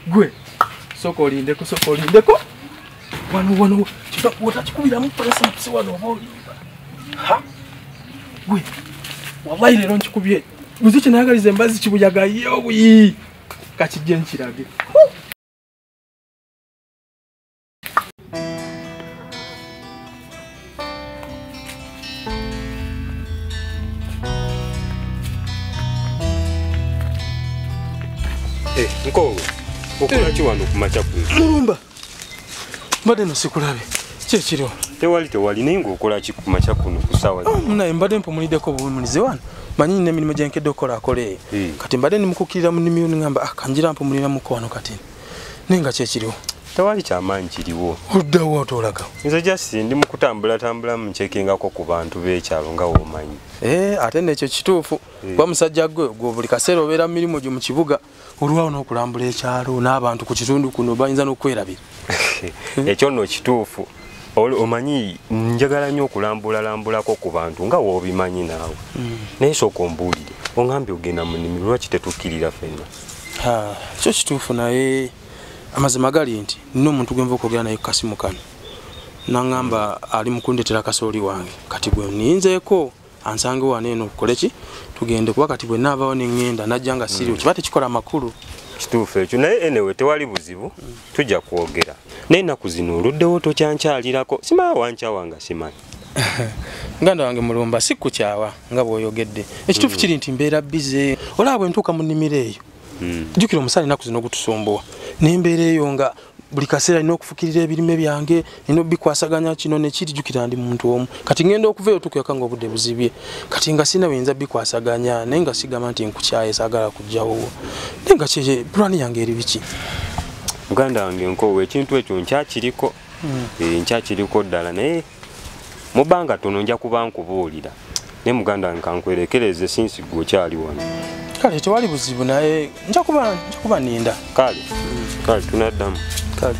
Gwe soko olindeko wano wotakikubira mu pesa mpisi wano oba ha gwe wallahi lero nkikubye muziki nayagaliza embazi kibuyaga yobuyi kakijje nkirage Nkowe okola ki wano kumacha kuno mulumba mbadde no sikulabe kyekiro tewali naye ng'okola ki kumacha kuno kusawa naye mbadde mpumuliddeko buwumulize wano manyi n'emirimu gye nkedde okukola akole kati mbadde nimukukirira mu nnimiro ngamba kanjira mpumuliramuko wano kati naye nga kyekiriwo tewali kyamaanyi kiriwo oddawo otolaga nze jasi ndi mu kutambula mu nkyekingako ku bantu b'ekyalo nga woomanyi ate nekyo kituufu kuba musajja gwe buli kaseera obeera mu mirimu gyo mu kibuga olwawo n'okulambula ekyalo n'abantu ku kitundu kuno bayinza n'okwerabira ekyo nno kituufu omanyi njagala nnyo okulambulalambulako ku bantu nga woobimanyi naawe naye sooka ombuulire ongambye ogenda mu nnimiro lwaki tetukkirira ffenna kyo kituufu naye amazima gali nti nina omuntu gwe nva okwogera naye ku kasimu kano naŋŋamba ali mu kundetera kasooli wange kati bwe nninzeeko ansange wano eno okole ki tugende kuba kati bwe naavaawo neŋŋenda najja nga siriwo kiba tekikola amakulu kituufu ekyo naye enewe tewali buzibu tujja kwogera naye ennaku zino oluddewo tokyankyalirako simaa wankyawa nga simanyi muganda wange mulumba si kukyawa nga bw'oyogedde ekituufu kiri nti mbeera bize olaba bwe ntuuka mu nnimiro eyo jjukira omusaala ennaku zino ogutusumbuwa nembeera eyo nga buli kaseera nina okufukirira ebirime byange nina obikwasaganya kino nekiri jjukira ndi muntu omu kati ngenda okuva eyo tukuyaka nga obudde buzibye kati nga sina buyinza bikwasaganya naye nga sigamba nti nkukyaye saagala kujjawo naye nga kye pulani yange eri biki muganda wange Nkowe ekintu ekyo nkyakiriko ddala naye mu bbanga tono nja kuba nkubuulira naye muganda wange kankwerekereze sinsi gwe okyali wano kale tewali buzibu naye nja kuba ninda kale tunaddamu kale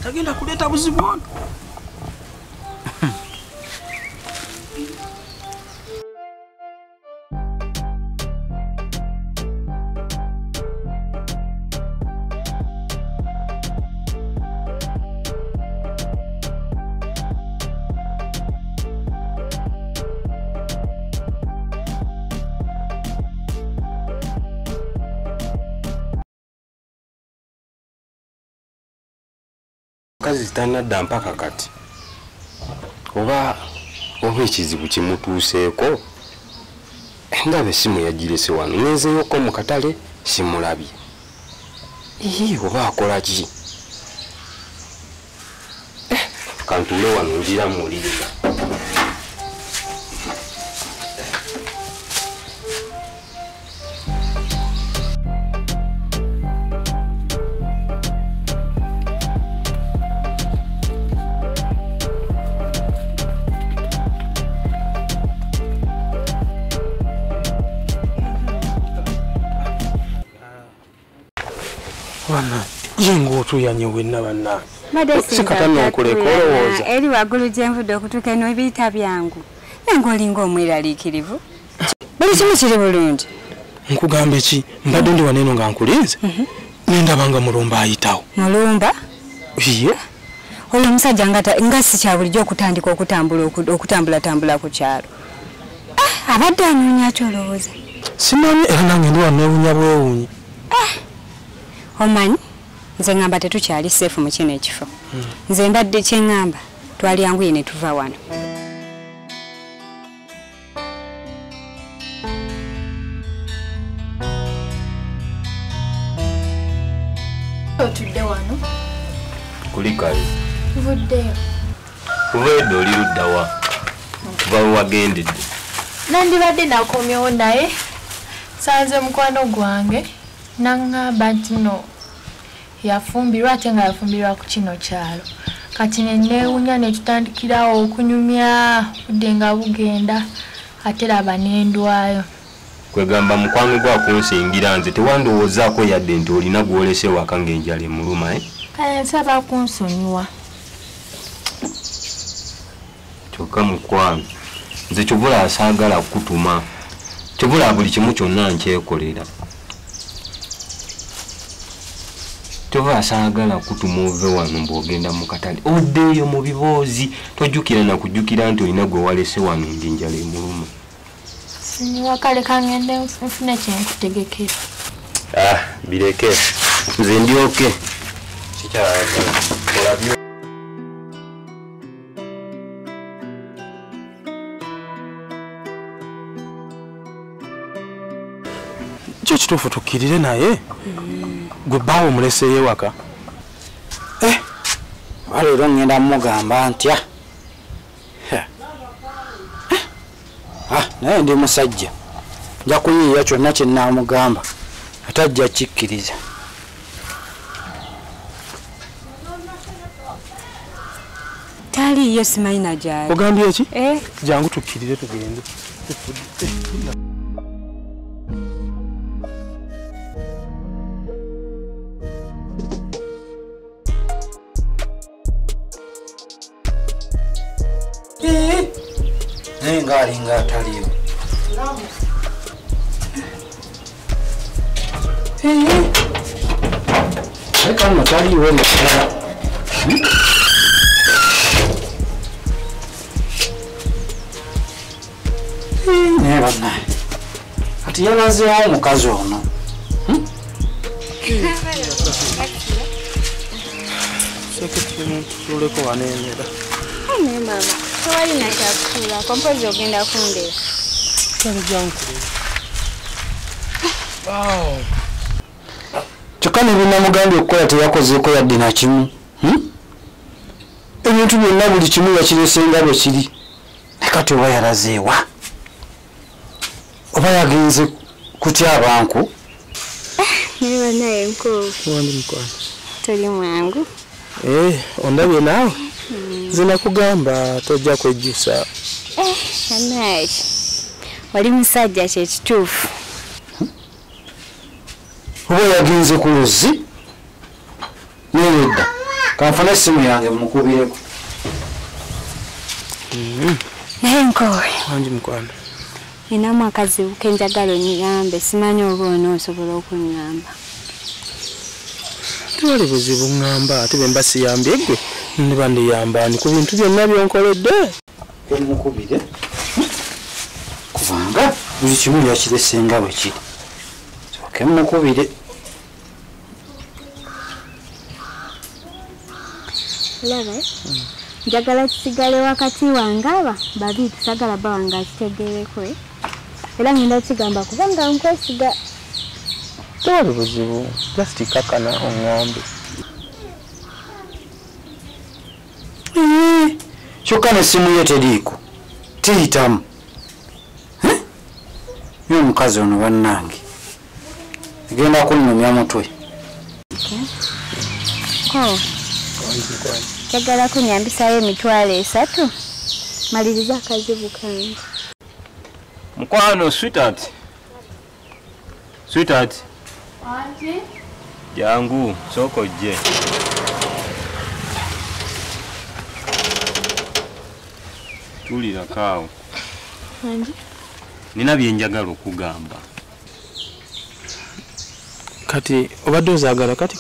tagenda kuleeta buzibu ono kazi zitanadda mpaka kati oba ekizibu kimutuuseeko ndaba essimu yagirese wano nenzeyoko mu katale simulabye oba akola ki kantuule wano njiramuwuliriza wana yengo otuyanye wenna banna sikatano okuleka olowooza eri waggulu gye nvudde okutuuka eno ebiyita byangu nange olinga omweraliikirivu buli kimu kiri bulungi nkugamba eki mbadde ndi wano eno nga nkulinze nendabanga mulumba ayitawo mulumba iye oyo omusajja nga si kya bulijjo okutandika okutambulatambula ku kyalo abadde anoonya ki olowooza simanyi era nange ndi wano neewunya bwewunyi omanyi nze ngamba tetukyali seefu mu kino ekifo nze mbadde kyeŋŋamba twalyanguye ne tuva wano otudde wano kuli kale tuvuddeyo kubaedde oli luddawa kuva we wagendedde nandibadde nakomyewo naye sanze mukwano gwange naŋŋamba nti no yafumbirwa ate nga yafumbirwa ku kino kyalo kati neewunya ne tutandikirawo okunyumya budde nga bugenda ate laba n'endwayo kwegamba mukwano gwa kunsingira nze tewandowoozaako yadde nti olina gwolese waka ng'enjala emuluma kale nsaba kunsonyiwa kyokka mukwano nze kyobula asaagala kutuma kyobula buli kimu kyonna nkyekolera kyobula asaagala kutuma ove wano mbwogenda mu katale oddeeyo mu biboozi tojjukira nakujjukira nti olina gwe walese wano ndi njala emuluma wakale kangende nfune kyenkutegekera bireke nze ndyoke kikyayagala olabye kyo kituufu tukkirire naye gwe bbaawo muleseeyo ewaka leero ngenda mugamba ntya naye ndi musajja nja kuyiiya kyonna kye nnaamugamba atajja kikkiriza taliiyo simanyi na gyali ogambye eki jangu tukkirire tugende naye ngaalinga ataliyo leka nno taliiwo naddala naye bannaye kati yalazeewo omukazi ono tuleko waneemera naye mama tewali nakyakutuula kompozi ogenda kundeera kale jankulira kyokka nebinamugambye okukola teyakozeeko yadde nakimu ebintu byonna buli kimu yakiresenga bwe kiri naye kati oba yalazeewa oba yagenze kutya abantu niba naye nkoofu wandi mukwano toli mwangu ondabye naawe nze nakugamba tojja kwejjusa anaye oli musajja kyekituufu oba yagenze ku luzzi neredda kanfuna essimu yange mukubireko naye nkoowe wangi mukwano ninamu akazibu kenjagala onyambe simanyi oba onoosobola okunyamba tewali buzibu ŋŋamba ate bwe mba siyambye ggwe ndiba ndiyambaani ku bintu byonna byonkoledde emukubire kubanga buli kimu yakiresenga bwe kiri soke mukubire olaba njagala kisigale wakati wange aba babiri sagala ba wange akitegereko era ngenda kigamba kubanga nkwesiga tewali buzibu just kakana oŋŋambe kyokka nessimu ye teriiko tiyitamu ye omukazi ono bannange egenda kunnyumya mutwe njagala kunyambisayo emitwalo 3 maliriza akazibu kange mukwano sweetheart jangu sooka ojje tulira kaawo nina byenjagala okugamba kati obadde ozaagala kati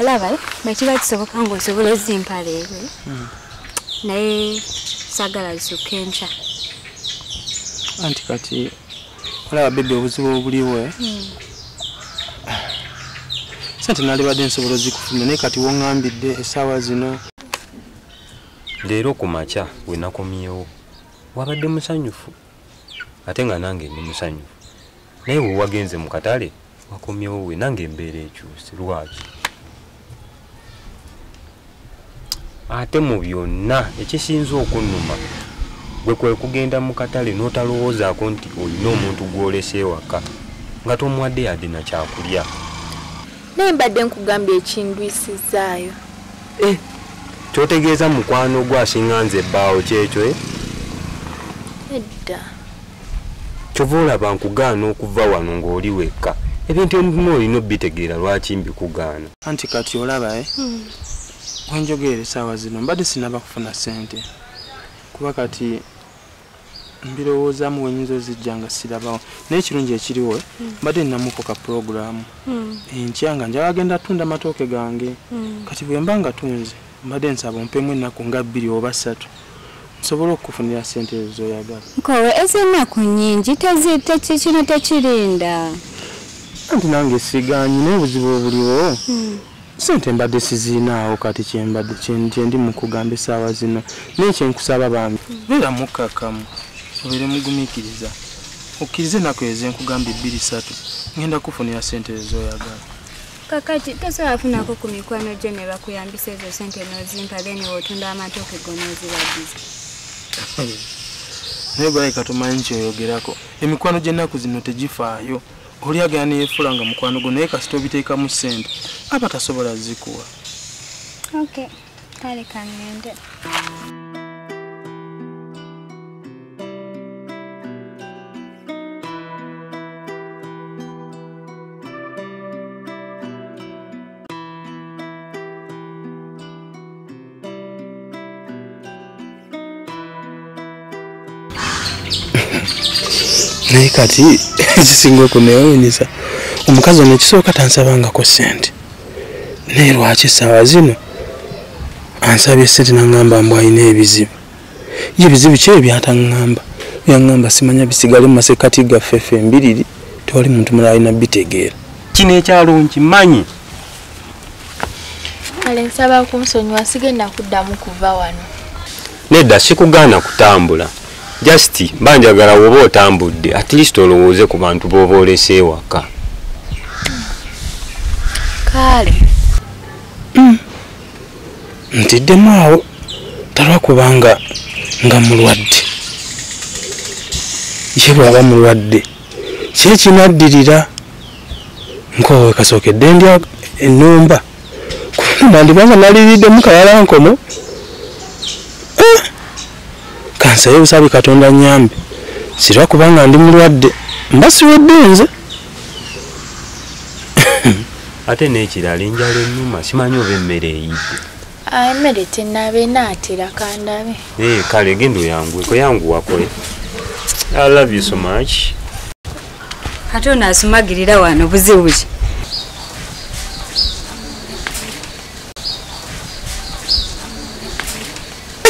olaba nekiba kisoboka ngaosobola ozimpala ebwe naye saagala zisuka enkya anti kati olaba bebe obuzibu obuliwo sente nalibadde nsobola ozikufuna naye kati woŋŋambidde essaawa zino leero ku makya we nakomyewo wabadde musanyufu ate nga nange ndi musanyufu naye we wagenze mu katale wakomyewo we nange embeera ekyuse lwaki ate mu byonna ekisinza okunnuma gwe kwe kugenda mu katale n'otalowoozaako nti olina omuntu gw'olese ewaka nga tomuwadde yadde na kyakulya naye mbadde nkugambye ekindwisizaayo kyotegeeza mukwano gwo asinga nze ebbaawo kyekyo edda kyova olaba nkugaana okuva wano ng'oli wekka ebintu ebimu olina obitegeera lwaki mbikugaana anti kati olaba wenjogera essaawa zino mbadde sinaba kufuna ssente kuba kati mbirowoozaamu wenyinza ozijja nga sirabawo naye ekirungi ekiriwo mbadde nnamuko ka puroguramu enkya nga njala agenda tunda matooke gange kati bwe mba nga tunze mbadde nsaba ompemu ennaku nga 2 oba 3 nsobole okukufunira ssente ezo zoyagala nkowe ez'ennaku nnyingi kino tekirinda anti nange siganyi naye obuzibu obuliwo sente mbadde siziinaawo kati kyendi mu kugamba essaawa zino naye kyenkusaba bambi beera mukkakkamu obeere mugumiikiriza okkirize ennaku ezenkugambye 2-3 ngenda kufunira ssente ezoyagala kakati tosobola funako ku mikwano gyo ne bakuyambisa ezo ssente n'ozimpa then otunda amatooke go n'ozibagiza naye bwaika tomanyi kyoyogerako emikwano gy'ennaku zino tegifaayo oli agenda neyeefula nga mukwano gwo naye kasita obiteekamu ssente aba tasobola zikuwa okay kale kangende naye kati ekisinga okuneewuunyisa omukazi ono ekisooka tansabangako ssente naye lwaki essaawa zino ansabye ssente naŋŋamba mbu alina ebizibu ye ebizibu ki byataŋŋamba yaŋŋamba simanya bisigale mu masekkati gaffe ffe embiriri tewali muntu mulala alina bitegeera kino ekyalo nkimanyi kale nsaba kunsonyiwa sigenda kuddamu kuva wano nedda sikugaana kutambula just mba njagala woba otambudde at least olowooze ku bantu b'oba olese ewaka kale ntiddemu awo talwakubanga nga mulwadde ye bw'aba mulwadde ki ekinaddirira nkowe kasookedde ndya ennumba kulumba ndibanga naliriddemu kayalankomo kansaye busabi katonda nyambe sirwa kubanga ndi mulwadde mba siwedde nze ate n'ekirala enjala ennuma simanyi oba emmere eyidde emmere tennabe naatera kandabe kale genda oyanguweko yanguwakoye I love you so much ate ono asumagirira wano buzibu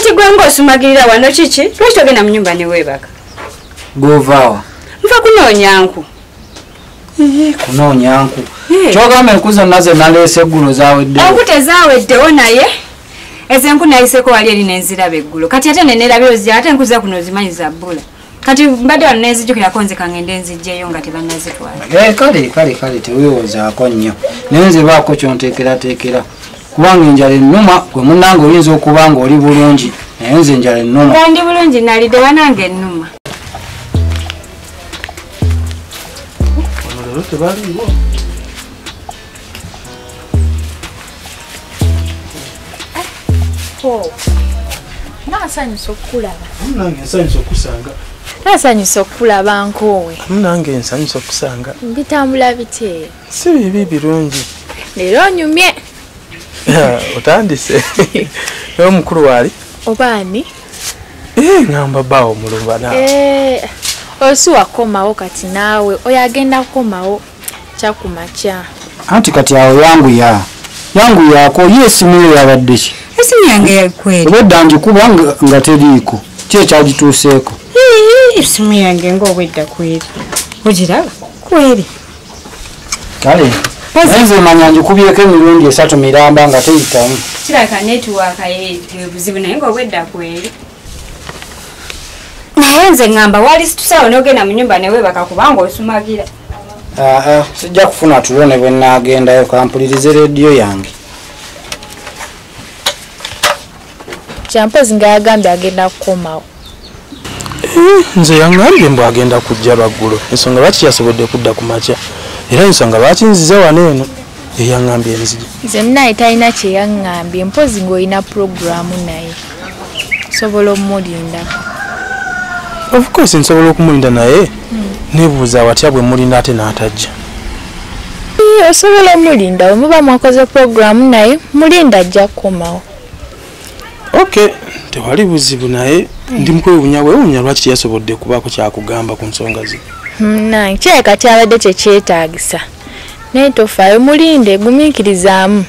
ki gwenga osumagirira wano kiki lwaki togenda mu nyumba neweebaka govaawa nva kunoonyanku kunoonyanku kyogamba enku zonna ze naleese eggulo zawedde enku tezaaweddewo naye ezenku nayiseko wali eri nenziraba eggulo kati ate nenerabye ozija ate enku zakuno ozimanyi za bbula kati mbadde wano nenzijjukirako nze kangende nzijjeyo nga tebannazitwala kale teweewozaako nnyo naye nze baako kyonteekerateekera kubanga enjala ennuma gwe munnange oyinza okuba nga oli bulungi naye nze enjala ennuma nga ndi bulungi nalidde banange ennuma naasanyusa okukulaba nange nsanyusa okusanga naasanyusa okulaba nkoowe nange nsanyusa okusanga bitambula bite si bibi birungi leero onyumye otandise naye omukulu waali obaani ngamba bbaawo mulumba osi wakomawo kati naawe oyo agenda kukomawo kyakumakya anti kati awo yanguyaako ye esimu yo yabadde ki esimu yange yakweri obwedda ngikuba nga teriiko ki ekyagituuseeko esimu yange ngaobwedda kweri ogiraba kweri kale nze manya ngikubyeko emirundi 3 miramba nga teyitamu kiraka netiwaaka buzibu naye ngaobwedda kweri naye nze ŋŋamba wali situsawo n'ogenda mu nyumba neweebaka kubanga osumagira sijja kufuna tulo ne bwe naagendayo kampulirize rediyo yange kyampozi nga yagambye agenda kukomawo nze yaŋŋambye mbu agenda kujja lwaggulo ensonga lwaki yasobodde kudda ku makya era ensonga lwaki nzize wano eno eyaŋŋambye enzije nze munaye talina kyeyaŋŋambye mpozi ng'olina puroguramu naye sobola omulinda of course nsobola okumulinda naye nebuuza watya bwe mulinda ate n'atajja osobola omulinda we muba mwakoze puroguramu naye mulinda ajja kukomawo okay tewali buzibu naye ndi mukwewunya lwaki teyasobodde kubaako kyakugamba ku nsonga zi nange kirabika kyabadde kyekyetaagisa naye tofaayo mulinde gumiikirizaamu.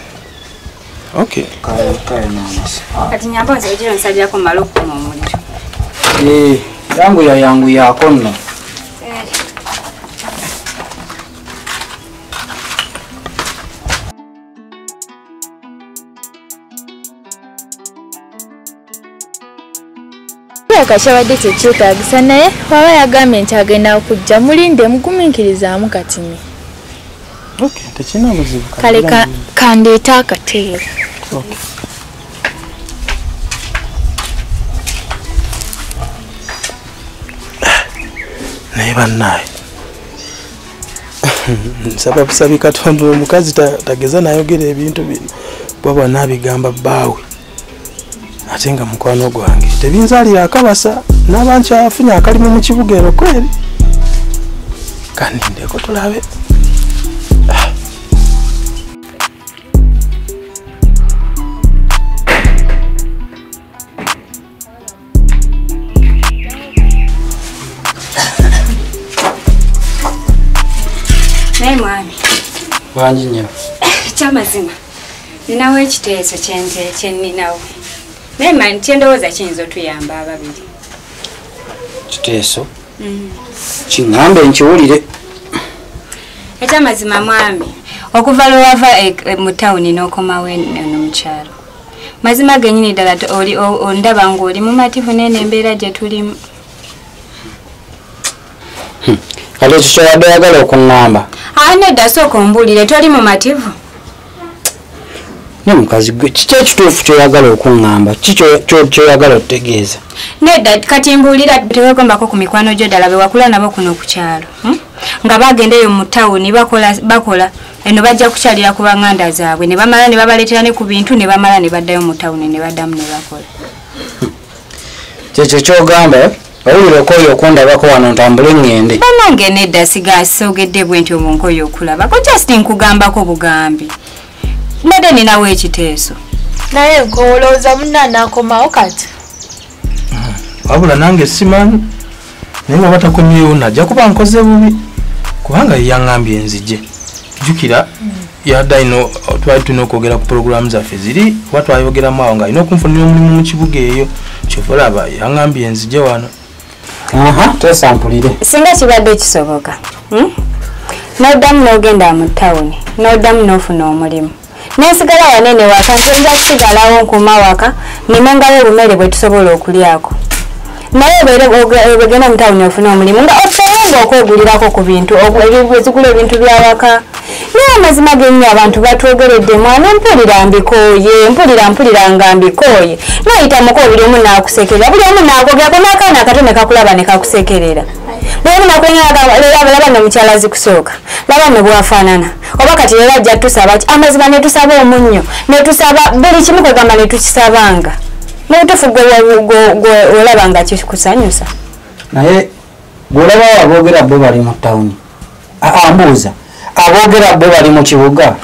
okay kati nyamba nze ejiro nsajjako mmale okukuma omuliro yanguyaako nno. kirabika kyabadde kyekyetaagisa naye waba yagambye nti agenda okujja mulinde mugumiikirizaamu katini. okay tekina buzibu kale kandeeta akateero. okay naye bannaye nsaba busabi Katonda omukazi tageza nayogera ebintu bino bwaba nabigamba bbaawe ate nga mukwano gwange tebinzaalira akabasa n'abankyafunye akalimu mu kibuga ero kweri kanindeko tulabe. naye mwami Wangi nnyo. kyamazima ninawo ekiteeso kyeninawo naye mani kyendowooza kiyinza otuyamba ababiri. Kiteeso kiŋŋambe nkiwulire. Ekyamazima mwami okuva lwewava mu tawuni n'okomawo eno mu kyalo mazima gennyini ddala ondaba ng'oli mumativu nene embeera gye tulimu. Kale ekyo kyobadde oyagala okuŋŋamba. Nedda sooka ombuulire toli mumativu. Ne mukazi gwe kiki ekituufu kyoyagala okuŋŋamba kiki kyoyagala otutegeeza. Nedda kati mbuulira teweegombako ku mikwano gyo ddala be wakula nabo kuno ku kyalo nga bagendeyo mu tawuni bakola eno bajja kukyalira ku baŋŋanda zaabwe ne bamala ne babaleetera ne ku bintu ne bamala ne baddayo mu tawuni ne baddamu ne bakola. Kyekyo kyogamba owulire okoyo okundabako wano ntambule ŋŋende. Bannange nedda sigaasogedde bwe nti obunkoyo okulabako just nkugambako bugambi nedda ninawo ekiteeso. naye olowooza munnana akomawo kati. wabula nange simanyi naye bwaba takomyewo najja kuba nkoze bubi kubanga yaŋŋambye enzije jjukira yadda ino twali tulina okwogera ku puroguramu zaffe ziri oba twayogeramu awo nga alina okunfunira omulimu mu kibuga eyo kyova olaba yaŋŋambye enzije wano. Twesampulire. Singa kibadde kisoboka n'oddamu n'ogenda mu tawuni n'oddamu n'ofuna omulimu n'ensigala wanene waka nzija kusigalawo nkuuma waka nimengawo obumere bwe tusobola okulyako naye obegenda mu tawuni ofuna omulimu nga ofeyanga okwegulirako ku bintu ezigula ebintu byawaka naye amazima gennya abantu batwogeredde mwana mpulira mpulira nga mbikooye nayitamuko buli omu naakusekerera buli omu naagogerako n'akaana akato ne kakulaba ne kakusekerera buli omu nakwenyagalaba ne mukyala zikusooka laba ne bwafaanana oba kati era ajja tusaba ki amazima ne tusaba omunnyo ne tusaba buli kimu kwegamba ne tukisabanga n'obutuufu gwe olaba nga kikusanyusa. naye gwolaba aboogera bo bali mu tawuni mbuuza aboogera bo bali mu kibuga.